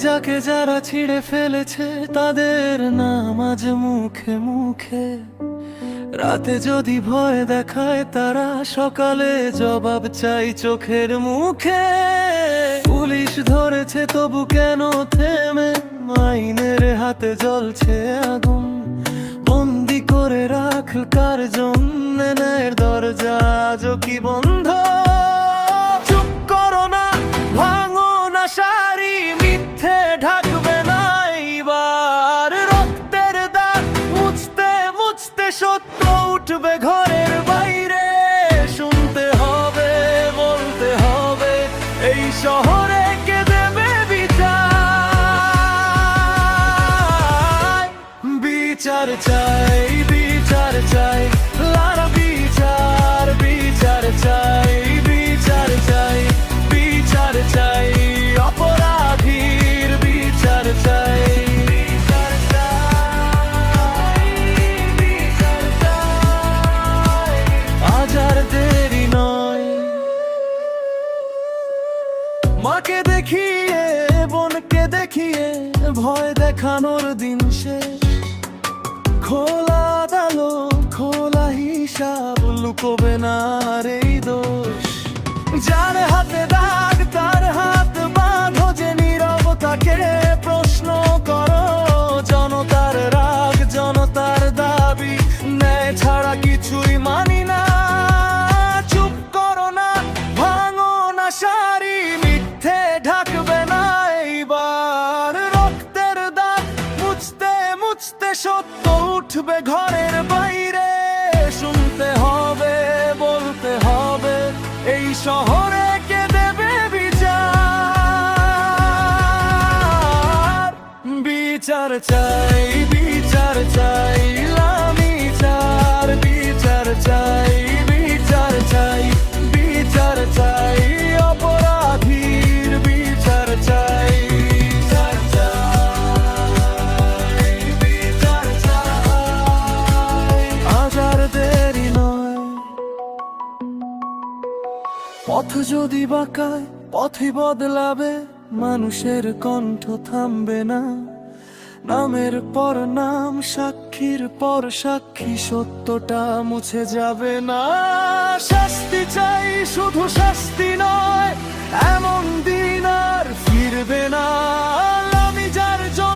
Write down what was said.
যাকে যারা ছিঁড়ে ফেলেছে তাদের নাম আজ মুখে মুখে। রাতে যদি ভয় দেখায় তারা সকালে জবাব চাই চোখের মুখে। পুলিশ ধরেছে তবু কেন থেমে আইনের হাতে জ্বলছে আগুন। বন্দি করে রাখ কার জন্য ন্যায়ের দরজা আজও কি বন্ধ? চুপ করো না, ভাঙো না শাড়ি, মিথ্যে ঢাকবে না এইবার। রক্তের দাগ মুছতে মুছতে সত্য উঠবে ঘরের বাইরে। শুনতে হবে, বলতে হবে, এই শহরে কে দেবে বিচার? বিচার চাই, বিচার চাই, লারা বিচার, বিচার চাই, বিচার চাই, বিচার চাই, অপরাধীর বিচার চাই, বিচার চাই, বিচার চাই, আজ আর দেরি নয়। মাকে দেখিয়ে বোনকে দেখিয়ে ভয় দেখানোর দিন শেষ। খোলা আদালত, খোলা হিসাব, লুকোবে না আর এই দোষ। যার হাতে দাগ তার হাত বাঁধো, যে নীরবতাকে প্রশ্ন করো। জনতার রাগ, জনতার দাবি, ন্যায় ছাড়া কিছুই মানি না। চুপ করো না, ভাঙো না শাড়ি, মিথ্যে ঢাকবে না এইবার। রক্তের দাগ মুছতে মুছতে সত্য উঠবে ঘরের বাইরে। শুনতে হবে, বলতে হবে, এই শহরে কে দেবে বিচার? বিচার চাই, বিচার চাই, আমি চার, বিচার চাই, বিচার চাই, বিচার চাই, অপরাধীর বিচার চাই, বিচার চাই, বিচার চাই, আজ আর দেরি নয়। পথ যদি বাঁকায় পথই বদলাবে, মানুষের কণ্ঠ থামবে না। নামের পর নাম, সাক্ষীর পর সাক্ষী, সত্যটা মুছে যাবে না। শাস্তি চাই, শুধু শাস্তি নয়, এমন দিন আর ফিরবে না।